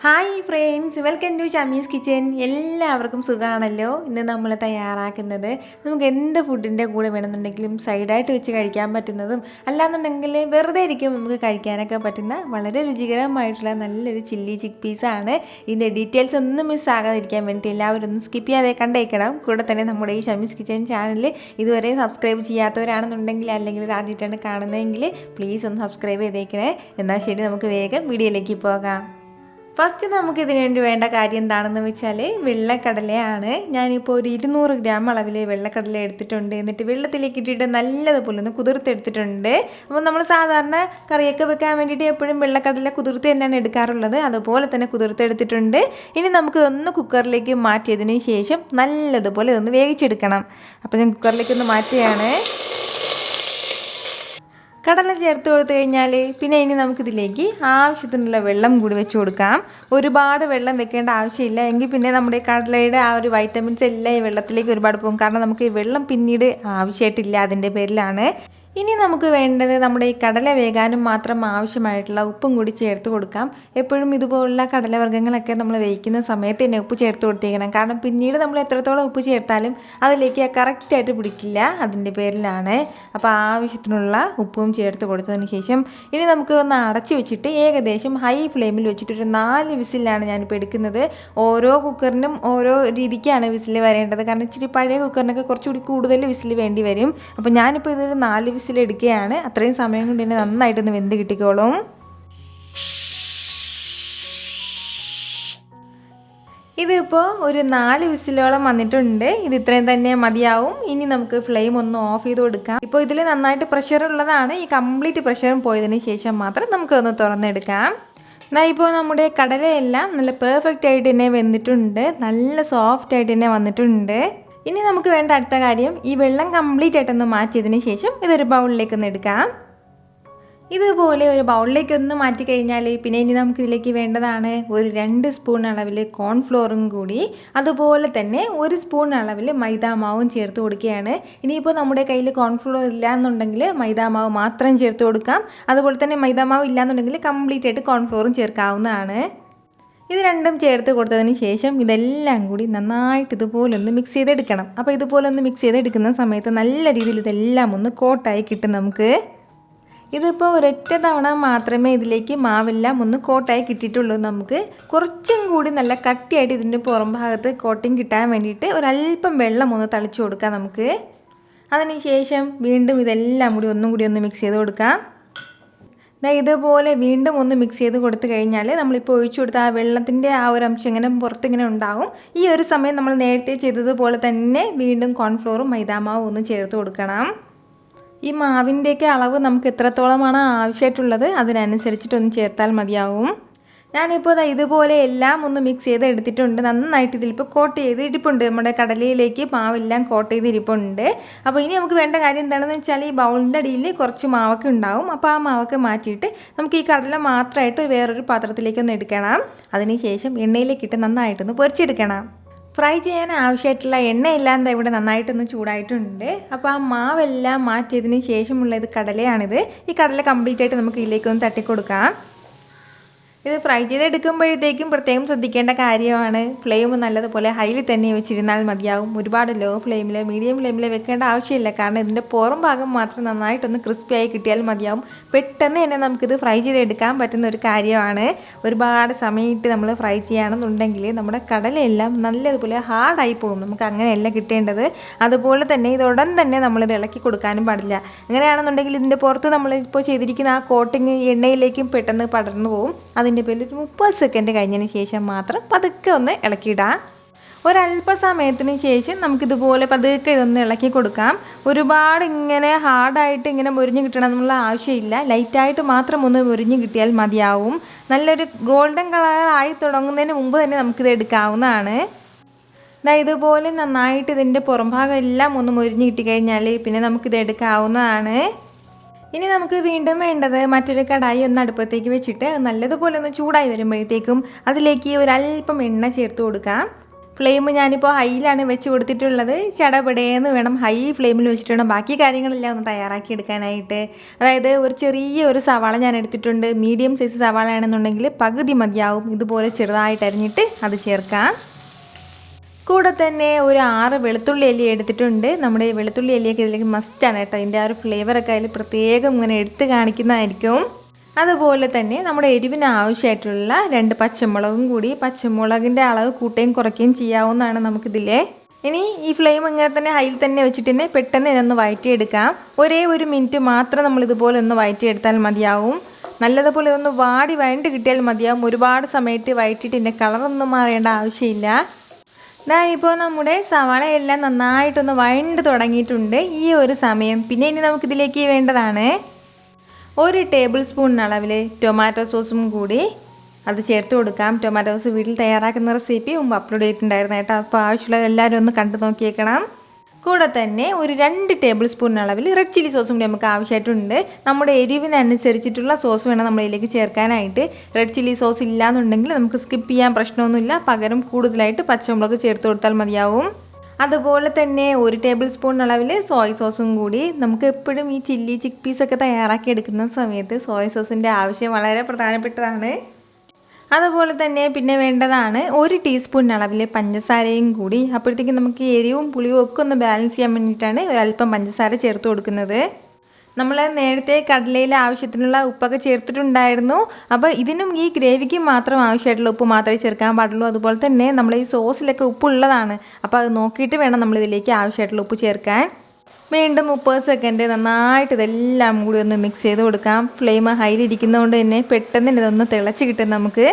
Hi friends, welcome to Shamee's kitchen. എല്ലാവർക്കും സുഖമാണല്ലോ. ഇന്ന് നമ്മൾ തയ്യാറാക്കുന്നത് നമുക്ക് എന്ത് ഫുഡിൻ്റെ കൂടെ വേണമെന്നുണ്ടെങ്കിലും സൈഡായിട്ട് വെച്ച് കഴിക്കാൻ പറ്റുന്നതും അല്ലാന്നുണ്ടെങ്കിൽ വെറുതെ ഇരിക്കും നമുക്ക് കഴിക്കാനൊക്കെ പറ്റുന്ന വളരെ രുചികരമായിട്ടുള്ള നല്ലൊരു ചില്ലി ചിക്ക് പീസാണ്. ഇതിൻ്റെ ഡീറ്റെയിൽസ് ഒന്നും മിസ്സാകാതിരിക്കാൻ വേണ്ടി എല്ലാവരും ഒന്ന് സ്കിപ്പ് ചെയ്യാതെ കണ്ടേക്കണം. കൂടെ തന്നെ നമ്മുടെ ഈ ഷമീസ് കിച്ചൻ ചാനൽ ഇതുവരെ സബ്സ്ക്രൈബ് ചെയ്യാത്തവരാണെന്നുണ്ടെങ്കിൽ അല്ലെങ്കിൽ ഇത് ആദ്യമായിട്ടാണ് കാണുന്നതെങ്കിൽ പ്ലീസ് ഒന്ന് സബ്സ്ക്രൈബ് ചെയ്തേക്കണേ. എന്നാൽ ശരി, നമുക്ക് വേഗം വീഡിയോയിലേക്ക് പോകാം. ഫസ്റ്റ് നമുക്ക് ഇതിനു വേണ്ടി വേണ്ട കാര്യം എന്താണെന്ന് വെച്ചാൽ വെള്ളക്കടലയാണ്. ഞാനിപ്പോൾ ഒരു 200 ഗ്രാം അളവിൽ വെള്ളക്കടല എടുത്തിട്ടുണ്ട്. എന്നിട്ട് വെള്ളത്തിലേക്ക് ഇട്ടിട്ട് നല്ലതുപോലെ ഒന്ന് കുതിർത്തെടുത്തിട്ടുണ്ട്. അപ്പോൾ നമ്മൾ സാധാരണ കറിയൊക്കെ വെക്കാൻ വേണ്ടിയിട്ട് എപ്പോഴും വെള്ളക്കടല കുതിർത്ത് തന്നെയാണ് എടുക്കാറുള്ളത്. അതുപോലെ തന്നെ കുതിർത്തെടുത്തിട്ടുണ്ട്. ഇനി നമുക്കിതൊന്ന് കുക്കറിലേക്ക് മാറ്റിയതിന് ശേഷം നല്ലതുപോലെ ഇതൊന്ന് വേവിച്ചെടുക്കണം. അപ്പോൾ ഞാൻ കുക്കറിലേക്ക് ഒന്ന് മാറ്റുകയാണ്. കടല ചേർത്ത് കൊടുത്തു കഴിഞ്ഞാൽ പിന്നെ ഇനി നമുക്കിതിലേക്ക് ആവശ്യത്തിനുള്ള വെള്ളം കൂടി വെച്ച് കൊടുക്കാം. ഒരുപാട് വെള്ളം വെക്കേണ്ട ആവശ്യമില്ല. എങ്കിൽ പിന്നെ നമ്മുടെ കടലയുടെ ആ ഒരു വൈറ്റമിൻസ് എല്ലാം ഈ വെള്ളത്തിലേക്ക് ഒരുപാട് പോകും. കാരണം നമുക്ക് ഈ വെള്ളം പിന്നീട് ആവശ്യമായിട്ടില്ല, അതിൻ്റെ പേരിലാണ്. ഇനി നമുക്ക് വേണ്ടത് നമ്മുടെ ഈ കടല വേകാനും മാത്രം ആവശ്യമായിട്ടുള്ള ഉപ്പും കൂടി ചേർത്ത് കൊടുക്കാം. എപ്പോഴും ഇതുപോലുള്ള കടലവർഗ്ഗങ്ങളൊക്കെ നമ്മൾ വേവിക്കുന്ന സമയത്ത് തന്നെ ഉപ്പ് ചേർത്ത് കൊടുത്തേക്കണം. കാരണം പിന്നീട് നമ്മൾ എത്രത്തോളം ഉപ്പ് ചേർത്താലും അതിലേക്ക് കറക്റ്റായിട്ട് പിടിക്കില്ല, അതിൻ്റെ പേരിലാണ്. അപ്പോൾ ആവശ്യത്തിനുള്ള ഉപ്പും ചേർത്ത് കൊടുത്തതിന് ശേഷം ഇനി നമുക്ക് ഒന്ന് അടച്ചു വെച്ചിട്ട് ഏകദേശം ഹൈ ഫ്ലെയിമിൽ വെച്ചിട്ടൊരു 4 വിസിലാണ് ഞാനിപ്പോൾ എടുക്കുന്നത്. ഓരോ കുക്കറിനും ഓരോ രീതിക്കാണ് വിസിൽ വരേണ്ടത്. കാരണം ഇച്ചിരി പഴയ കുക്കറിനൊക്കെ കുറച്ചുകൂടി കൂടുതൽ വിസിൽ വേണ്ടി വരും. അപ്പോൾ ഞാനിപ്പോൾ ഇതൊരു 4 വിസിലെടുക്കുകയാണ്. അത്രയും സമയം കൊണ്ട് തന്നെ നന്നായിട്ടൊന്ന് വെന്ത് കിട്ടിക്കോളും. ഇതിപ്പോൾ ഒരു 4 വിസിലോളം വന്നിട്ടുണ്ട്. ഇത് ഇത്രയും തന്നെ മതിയാവും. ഇനി നമുക്ക് ഫ്ലെയിം ഒന്ന് ഓഫ് ചെയ്ത് കൊടുക്കാം. ഇപ്പോൾ ഇതിൽ നന്നായിട്ട് പ്രഷർ ഉള്ളതാണ്. ഈ കംപ്ലീറ്റ് പ്രഷറും പോയതിന് ശേഷം മാത്രം നമുക്കൊന്ന് തുറന്നെടുക്കാം. ഇപ്പോൾ നമ്മുടെ കടലയെല്ലാം നല്ല പെർഫെക്റ്റ് ആയിട്ട് തന്നെ വെന്തിട്ടുണ്ട്. നല്ല സോഫ്റ്റ് ആയിട്ട് തന്നെ വന്നിട്ടുണ്ട്. ഇനി നമുക്ക് വേണ്ട അടുത്ത കാര്യം ഈ വെള്ളം കംപ്ലീറ്റ് ആയിട്ടൊന്ന് മാറ്റിയതിന് ശേഷം ഇതൊരു ബൗളിലേക്കൊന്ന് എടുക്കാം. ഇതുപോലെ ഒരു ബൗളിലേക്കൊന്ന് മാറ്റി കഴിഞ്ഞാൽ പിന്നെ ഇനി നമുക്കിതിലേക്ക് വേണ്ടതാണ് ഒരു 2 സ്പൂൺ അളവിൽ കോൺഫ്ലോറും കൂടി, അതുപോലെ തന്നെ 1 സ്പൂൺ അളവിൽ മൈദാമാവും ചേർത്ത് കൊടുക്കുകയാണ്. ഇനിയിപ്പോൾ നമ്മുടെ കയ്യിൽ കോൺഫ്ലോർ ഇല്ല എന്നുണ്ടെങ്കിൽ മൈദാമാവ് മാത്രം ചേർത്ത് കൊടുക്കാം. അതുപോലെ തന്നെ മൈദാമാവ് ഇല്ല എന്നുണ്ടെങ്കിൽ കംപ്ലീറ്റ് ആയിട്ട് കോൺഫ്ലോറും ചേർക്കാവുന്നതാണ്. ഇത് രണ്ടും ചേർത്ത് കൊടുത്തതിന് ശേഷം ഇതെല്ലാം കൂടി നന്നായിട്ട് ഇതുപോലെ ഒന്ന് മിക്സ് ചെയ്തെടുക്കണം. അപ്പോൾ ഇതുപോലെ ഒന്ന് മിക്സ് ചെയ്തെടുക്കുന്ന സമയത്ത് നല്ല രീതിയിൽ ഇതെല്ലാം ഒന്ന് കോട്ടായി കിട്ടും നമുക്ക്. ഇതിപ്പോൾ ഒരൊറ്റ തവണ മാത്രമേ ഇതിലേക്ക് മാവെല്ലാം ഒന്ന് കോട്ടായി കിട്ടിയിട്ടുള്ളൂ. നമുക്ക് കുറച്ചും കൂടി നല്ല കട്ടിയായിട്ട് ഇതിൻ്റെ പുറം ഭാഗത്ത് കോട്ടിങ് കിട്ടാൻ വേണ്ടിയിട്ട് ഒരല്പം വെള്ളം ഒന്ന് തളിച്ചു കൊടുക്കാം നമുക്ക്. അതിന് ശേഷം വീണ്ടും ഇതെല്ലാം കൂടി ഒന്നും കൂടി ഒന്ന് മിക്സ് ചെയ്ത് കൊടുക്കാം. ഇതുപോലെ വീണ്ടും ഒന്ന് മിക്സ് ചെയ്ത് കൊടുത്തു കഴിഞ്ഞാൽ നമ്മളിപ്പോൾ ഒഴിച്ചു കൊടുത്ത ആ വെള്ളത്തിൻ്റെ ആ ഒരു അംശം ഇങ്ങനെ പുറത്തിങ്ങനെ ഉണ്ടാകും. ഈ ഒരു സമയം നമ്മൾ നേരത്തെ ചെയ്തതുപോലെ തന്നെ വീണ്ടും കോൺഫ്ലോറും മൈദാമാവും ഒന്ന് ചേർത്ത് കൊടുക്കണം. ഈ മാവിൻ്റെയൊക്കെ അളവ് നമുക്ക് എത്രത്തോളമാണ് ആവശ്യമായിട്ടുള്ളത് അതിനനുസരിച്ചിട്ടൊന്ന് ചേർത്താൽ മതിയാവും. ഞാനിപ്പോൾ ഇതുപോലെ എല്ലാം ഒന്ന് മിക്സ് ചെയ്ത് എടുത്തിട്ടുണ്ട്. നന്നായിട്ട് ഇതിലിപ്പോൾ കോട്ട് ചെയ്ത് ഇരിപ്പുണ്ട്. നമ്മുടെ കടലയിലേക്ക് മാവെല്ലാം കോട്ട് ചെയ്ത് ഇരിപ്പുണ്ട്. അപ്പോൾ ഇനി നമുക്ക് വേണ്ട കാര്യം എന്താണെന്ന് വെച്ചാൽ ഈ ബൗളിൻ്റെ അടിയിൽ കുറച്ച് മാവൊക്കെ ഉണ്ടാവും. അപ്പോൾ ആ മാവൊക്കെ മാറ്റിയിട്ട് നമുക്ക് ഈ കടല മാത്രമായിട്ട് വേറൊരു പാത്രത്തിലേക്കൊന്ന് എടുക്കണം. അതിനുശേഷം എണ്ണയിലേക്കിട്ട് നന്നായിട്ടൊന്ന് പൊരിച്ചെടുക്കണം. ഫ്രൈ ചെയ്യാൻ ആവശ്യമായിട്ടുള്ള എണ്ണയെല്ലാം ഇവിടെ നന്നായിട്ടൊന്ന് ചൂടായിട്ടുണ്ട്. അപ്പോൾ ആ മാവെല്ലാം മാറ്റിയതിന് ശേഷമുള്ള ഇത് കടലയാണിത്. ഈ കടല കംപ്ലീറ്റ് ആയിട്ട് നമുക്ക് ഇതിലേക്കൊന്ന് തട്ടിക്കൊടുക്കാം. ഇത് ഫ്രൈ ചെയ്തെടുക്കുമ്പോഴത്തേക്കും പ്രത്യേകം ശ്രദ്ധിക്കേണ്ട കാര്യമാണ് ഫ്ലെയിം നല്ലതുപോലെ ഹൈയിൽ തന്നെ വെച്ചിരുന്നാൽ മതിയാവും. ഒരുപാട് ലോ ഫ്ലെയിമിൽ മീഡിയം ഫ്ലെയിമിൽ വെക്കേണ്ട ആവശ്യമില്ല. കാരണം ഇതിൻ്റെ പുറം ഭാഗം മാത്രം നന്നായിട്ടൊന്ന് ക്രിസ്പിയായി കിട്ടിയാൽ മതിയാവും. പെട്ടെന്ന് തന്നെ നമുക്കിത് ഫ്രൈ ചെയ്തെടുക്കാൻ പറ്റുന്ന ഒരു കാര്യമാണ്. ഒരുപാട് സമയത്ത് നമ്മൾ ഫ്രൈ ചെയ്യുകയാണെന്നുണ്ടെങ്കിൽ നമ്മുടെ കടലയെല്ലാം നല്ലതുപോലെ ഹാർഡായി പോകും. നമുക്ക് അങ്ങനെയല്ല കിട്ടേണ്ടത്. അതുപോലെ തന്നെ ഇത് ഉടൻ തന്നെ നമ്മളിത് ഇളക്കി കൊടുക്കാനും പാടില്ല. അങ്ങനെയാണെന്നുണ്ടെങ്കിൽ ഇതിൻ്റെ പുറത്ത് നമ്മളിപ്പോൾ ചെയ്തിരിക്കുന്ന ആ കോട്ടിങ് എണ്ണയിലേക്കും പെട്ടെന്ന് പടർന്നു പോകും. അതിൻ്റെ പേരിൽ ഒരു 30 സെക്കൻഡ് കഴിഞ്ഞതിന് ശേഷം മാത്രം പതുക്കെ ഒന്ന് ഇളക്കിയിടാം. ഒരല്പ സമയത്തിന് ശേഷം നമുക്കിതുപോലെ പതുക്കെ ഇതൊന്ന് ഇളക്കി കൊടുക്കാം. ഒരുപാട് ഇങ്ങനെ ഹാർഡായിട്ട് ഇങ്ങനെ മുരിഞ്ഞ് കിട്ടണം എന്നുള്ള ആവശ്യമില്ല. ലൈറ്റായിട്ട് മാത്രം ഒന്ന് മുരിഞ്ഞ് കിട്ടിയാൽ മതിയാവും. നല്ലൊരു ഗോൾഡൻ കളറായി തുടങ്ങുന്നതിന് മുമ്പ് തന്നെ നമുക്കിത് എടുക്കാവുന്നതാണ്. ഇതുപോലെ നന്നായിട്ട് ഇതിൻ്റെ പുറംഭാഗം എല്ലാം ഒന്ന് മുരിഞ്ഞ് കിട്ടിക്കഴിഞ്ഞാൽ പിന്നെ നമുക്കിത് എടുക്കാവുന്നതാണ്. ഇനി നമുക്ക് വീണ്ടും വേണ്ടത് മറ്റൊരു കടായി ഒന്ന് അടുപ്പത്തേക്ക് വെച്ചിട്ട് നല്ലതുപോലെ ഒന്ന് ചൂടായി വരുമ്പോഴത്തേക്കും അതിലേക്ക് ഒരല്പം എണ്ണ ചേർത്ത് കൊടുക്കാം. ഫ്ലെയിം ഞാനിപ്പോൾ ഹൈയിലാണ് വെച്ച് കൊടുത്തിട്ടുള്ളത്. ചടപടേന്ന് വേണം ഹൈ ഫ്ലെയിമിൽ വെച്ചിട്ട് വേണം ബാക്കി കാര്യങ്ങളെല്ലാം ഒന്ന് തയ്യാറാക്കി എടുക്കാനായിട്ട്. അതായത് ഒരു ചെറിയ സവാള ഞാൻ എടുത്തിട്ടുണ്ട്. മീഡിയം സൈസ് സവാളയാണെന്നുണ്ടെങ്കിൽ പകുതി മതിയാവും. ഇതുപോലെ ചെറുതായിട്ട് അരിഞ്ഞിട്ട് അത് ചേർക്കാം. കൂടെ തന്നെ ഒരു 6 വെളുത്തുള്ളി അല്ലി എടുത്തിട്ടുണ്ട്. നമ്മുടെ ഈ വെളുത്തുള്ളി അല്ലിയൊക്കെ ഇതിലേക്ക് മസ്റ്റാണ് കേട്ടോ. അതിൻ്റെ ആ ഒരു ഫ്ലേവറൊക്കെ അതിൽ പ്രത്യേകം ഇങ്ങനെ എടുത്ത് കാണിക്കുന്നതായിരിക്കും. അതുപോലെ തന്നെ നമ്മുടെ എരിവിന് ആവശ്യമായിട്ടുള്ള 2 പച്ചമുളകും കൂടി. പച്ചമുളകിൻ്റെ അളവ് കൂട്ടുകയും കുറയ്ക്കുകയും ചെയ്യാവുന്നതാണ് നമുക്കിതിലെ. ഇനി ഈ ഫ്ലെയിം ഇങ്ങനെ തന്നെ ഹൈയിൽ തന്നെ വെച്ചിട്ട് തന്നെ പെട്ടെന്ന് ഇതിനൊന്ന് വഴറ്റിയെടുക്കാം. ഒരേ 1 മിനിറ്റ് മാത്രം നമ്മളിതുപോലെ ഒന്ന് വഴറ്റിയെടുത്താൽ മതിയാവും. നല്ലതുപോലെ ഒന്ന് വാടി വഴണ്ട് കിട്ടിയാൽ മതിയാവും. ഒരുപാട് സമയത്ത് വഴറ്റിയിട്ട് ഇതിൻ്റെ കളറൊന്നും മാറേണ്ട ആവശ്യമില്ല. ഇപ്പോൾ നമ്മുടെ സവാളയെല്ലാം നന്നായിട്ടൊന്ന് വഴണ്ട് തുടങ്ങിയിട്ടുണ്ട്. ഈ ഒരു സമയം പിന്നെ ഇനി നമുക്കിതിലേക്ക് വേണ്ടതാണ് 1 ടേബിൾ സ്പൂൺ അളവിൽ ടൊമാറ്റോ സോസും കൂടി അത് ചേർത്ത് കൊടുക്കാം. ടൊമാറ്റോ സോസ് വീട്ടിൽ തയ്യാറാക്കുന്ന റെസിപ്പി മുമ്പ് അപ്ലോഡ് ചെയ്തിട്ടുണ്ടായിരുന്നു കേട്ടോ. അപ്പോൾ ആവശ്യമുള്ള എല്ലാവരും ഒന്ന് കണ്ടു നോക്കിയേക്കണം. കൂടെ തന്നെ ഒരു 2 ടേബിൾ സ്പൂൺ അളവിൽ റെഡ് ചില്ലി സോസും കൂടി നമുക്ക് ആവശ്യമായിട്ടുണ്ട്. നമ്മുടെ എരിവിനനുസരിച്ചിട്ടുള്ള സോസ് വേണം നമ്മളിതിലേക്ക് ചേർക്കാനായിട്ട്. റെഡ് ചില്ലി സോസ് ഇല്ലയെന്നുണ്ടെങ്കിൽ നമുക്ക് സ്കിപ്പ് ചെയ്യാൻ പ്രശ്നമൊന്നുമില്ല. പകരം കൂടുതലായിട്ട് പച്ചമുളക് ചേർത്ത് കൊടുത്താൽ മതിയാവും. അതുപോലെ തന്നെ 1 ടേബിൾ സ്പൂൺ അളവിൽ സോയ സോസും കൂടി. നമുക്ക് എപ്പോഴും ഈ ചില്ലി ചിക്ക് പീസൊക്കെ തയ്യാറാക്കി എടുക്കുന്ന സമയത്ത് സോയ സോസിൻ്റെ ആവശ്യം വളരെ പ്രധാനപ്പെട്ടതാണ്. അതുപോലെ തന്നെ പിന്നെ വേണ്ടതാണ് 1 ടീസ്പൂൺ അളവിൽ പഞ്ചസാരയും കൂടി. അപ്പോഴത്തേക്കും നമുക്ക് എരിവും പുളിയും ഒക്കെ ഒന്ന് ബാലൻസ് ചെയ്യാൻ വേണ്ടിയിട്ടാണ് ഒരല്പം പഞ്ചസാര ചേർത്ത് കൊടുക്കുന്നത്. നമ്മൾ നേരത്തെ കടലയിൽ ആവശ്യത്തിനുള്ള ഉപ്പൊക്കെ ചേർത്തിട്ടുണ്ടായിരുന്നു. അപ്പോൾ ഇതിനും ഈ ഗ്രേവിക്കും മാത്രം ആവശ്യമായിട്ടുള്ള ഉപ്പ് മാത്രമേ ചേർക്കാൻ പാടുള്ളൂ. അതുപോലെ തന്നെ നമ്മൾ ഈ സോസിലൊക്കെ ഉപ്പുള്ളതാണ്. അപ്പോൾ അത് നോക്കിയിട്ട് വേണം നമ്മളിതിലേക്ക് ആവശ്യമായിട്ടുള്ള ഉപ്പ് ചേർക്കാൻ. വീണ്ടും 30 സെക്കൻഡ് നന്നായിട്ട് ഇതെല്ലാം കൂടി ഒന്ന് മിക്സ് ചെയ്ത് കൊടുക്കാം. ഫ്ലെയിം ഹൈയിലിരിക്കുന്നതുകൊണ്ട് തന്നെ പെട്ടെന്ന് ഇതൊന്ന് തിളച്ച് കിട്ടും. നമുക്ക്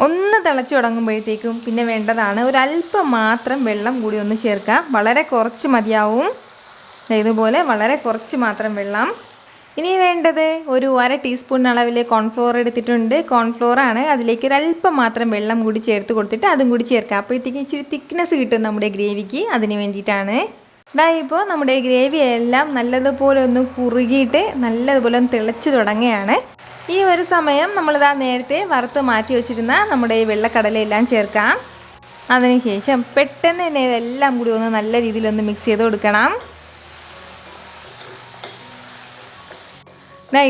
ഒന്ന് തിളച്ച് തുടങ്ങുമ്പോഴത്തേക്കും പിന്നെ വേണ്ടതാണ് ഒരല്പം മാത്രം വെള്ളം കൂടി ഒന്ന് ചേർക്കാം. വളരെ കുറച്ച് മതിയാവും. ഇതുപോലെ വളരെ കുറച്ച് മാത്രം വെള്ളം. ഇനി വേണ്ടത് ഒരു 1/2 ടീസ്പൂൺ അളവിൽ കോൺഫ്ലോർ എടുത്തിട്ടുണ്ട്. കോൺഫ്ലോറാണ്. അതിലേക്ക് ഒരല്പം മാത്രം വെള്ളം കൂടി ചേർത്ത് കൊടുത്തിട്ട് അതും കൂടി ചേർക്കാം. അപ്പോഴത്തേക്കും ഇച്ചിരി തിക്നെസ് കിട്ടും നമ്മുടെ ഗ്രേവിക്ക്. അതിന് വേണ്ടിയിട്ടാണ്. ഇപ്പോൾ നമ്മുടെ ഗ്രേവി എല്ലാം നല്ലതുപോലെ ഒന്ന് കുറുകിയിട്ട് നല്ലതുപോലെ ഒന്ന് തിളച്ച് തുടങ്ങുകയാണ്. ഈ ഒരു സമയം നമ്മളിതാ നേരത്തെ വറുത്ത് മാറ്റി വെച്ചിരുന്ന നമ്മുടെ ഈ വെള്ളക്കടലയെല്ലാം ചേർക്കാം. അതിനുശേഷം പെട്ടെന്ന് തന്നെ ഇതെല്ലാം കൂടി ഒന്ന് നല്ല രീതിയിലൊന്ന് മിക്സ് ചെയ്ത് കൊടുക്കണം.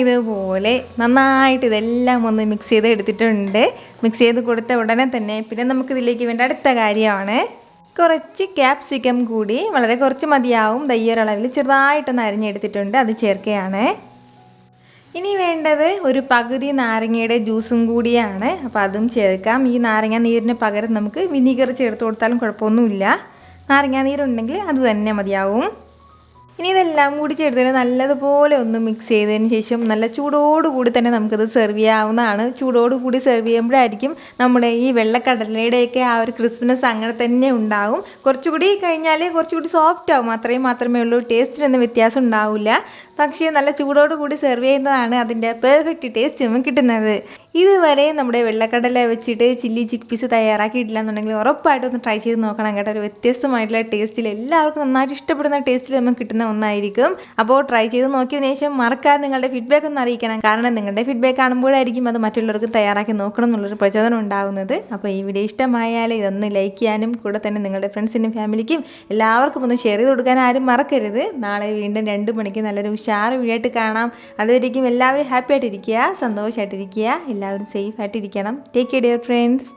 ഇതുപോലെ നന്നായിട്ട് ഇതെല്ലാം ഒന്ന് മിക്സ് ചെയ്ത് എടുത്തിട്ടുണ്ട്. മിക്സ് ചെയ്ത് കൊടുത്ത ഉടനെ തന്നെ പിന്നെ നമുക്കിതിലേക്ക് വേണ്ട അടുത്ത കാര്യമാണ് കുറച്ച് ക്യാപ്സിക്കം കൂടി. വളരെ കുറച്ച് മതിയാവും. ഈ ഒരളവിൽ ചെറുതായിട്ടൊന്ന് അരിഞ്ഞെടുത്തിട്ടുണ്ട്. അത് ചേർക്കുകയാണ്. ഇനി വേണ്ടത് ഒരു പകുതി നാരങ്ങയുടെ ജ്യൂസും കൂടിയാണ്. അപ്പോൾ അതും ചേർക്കാം. ഈ നാരങ്ങ നീരിന് പകരം നമുക്ക് വിനീഗർ ചേർത്ത് കൊടുത്താലും കുഴപ്പമൊന്നുമില്ല. നാരങ്ങ നീരുണ്ടെങ്കിൽ അത് തന്നെ മതിയാവും. ഇനി ഇതെല്ലാം കൂടി ചേർത്തിട്ട് നല്ലതുപോലെ ഒന്ന് മിക്സ് ചെയ്തതിന് ശേഷം നല്ല ചൂടോടുകൂടി തന്നെ നമുക്കത് സെർവ് ചെയ്യാവുന്നതാണ്. ചൂടോടുകൂടി സെർവ് ചെയ്യുമ്പോഴായിരിക്കും നമ്മുടെ ഈ വെള്ളക്കടലയുടെയൊക്കെ ആ ഒരു ക്രിസ്പിനെസ് അങ്ങനെ തന്നെ ഉണ്ടാവും. കുറച്ചുകൂടി കഴിഞ്ഞാൽ കുറച്ചുകൂടി സോഫ്റ്റ് ആവും. മാത്രമേ ഉള്ളൂ. ടേസ്റ്റിനൊന്നും വ്യത്യാസം ഉണ്ടാവില്ല. പക്ഷേ നല്ല ചൂടോടുകൂടി സെർവ് ചെയ്യുന്നതാണ് അതിൻ്റെ പെർഫെക്റ്റ് ടേസ്റ്റ് നമുക്ക് കിട്ടുന്നത്. ഇതുവരെ നമ്മുടെ വെള്ളക്കടല വെച്ചിട്ട് ചില്ലി ചിക്ക് പീസ് തയ്യാറാക്കിയിട്ടില്ല എന്നുണ്ടെങ്കിൽ ഉറപ്പായിട്ടും ഒന്ന് ട്രൈ ചെയ്ത് നോക്കണം കേട്ടോ. ഒരു വ്യത്യസ്തമായിട്ടുള്ള ടേസ്റ്റിൽ എല്ലാവർക്കും നന്നായിട്ട് ഇഷ്ടപ്പെടുന്ന ടേസ്റ്റിൽ നമുക്ക് കിട്ടുന്ന ഒന്നായിരിക്കും. അപ്പോൾ ട്രൈ ചെയ്ത് നോക്കിയതിനു ശേഷം മറക്കാതെ നിങ്ങളുടെ ഫീഡ്ബാക്ക് ഒന്ന് അറിയിക്കണം. കാരണം നിങ്ങളുടെ ഫീഡ്ബാക്ക് കാണുമ്പോഴായിരിക്കും അത് മറ്റുള്ളവർക്ക് തയ്യാറാക്കി നോക്കണം എന്നുള്ളൊരു പ്രചോദനം ഉണ്ടാകുന്നത്. അപ്പോൾ ഈ വീഡിയോ ഇഷ്ടമായാൽ ഇതൊന്ന് ലൈക്ക് ചെയ്യാനും കൂടെ തന്നെ നിങ്ങളുടെ ഫ്രണ്ട്സിനും ഫാമിലിക്കും എല്ലാവർക്കും ഒന്ന് ഷെയർ ചെയ്ത് കൊടുക്കാൻ ആരും മറക്കരുത്. നാളെ വീണ്ടും 2 മണിക്ക് നല്ലൊരു ഉഷാറ് വീഡിയോ ആയിട്ട് കാണാം. അതുവരേക്കും എല്ലാവരും ഹാപ്പി ആയിട്ടിരിക്കുക, സന്തോഷമായിട്ടിരിക്കുക, എല്ലാവരും സേഫ് ആയിട്ടിരിക്കണം. Take care dear friends.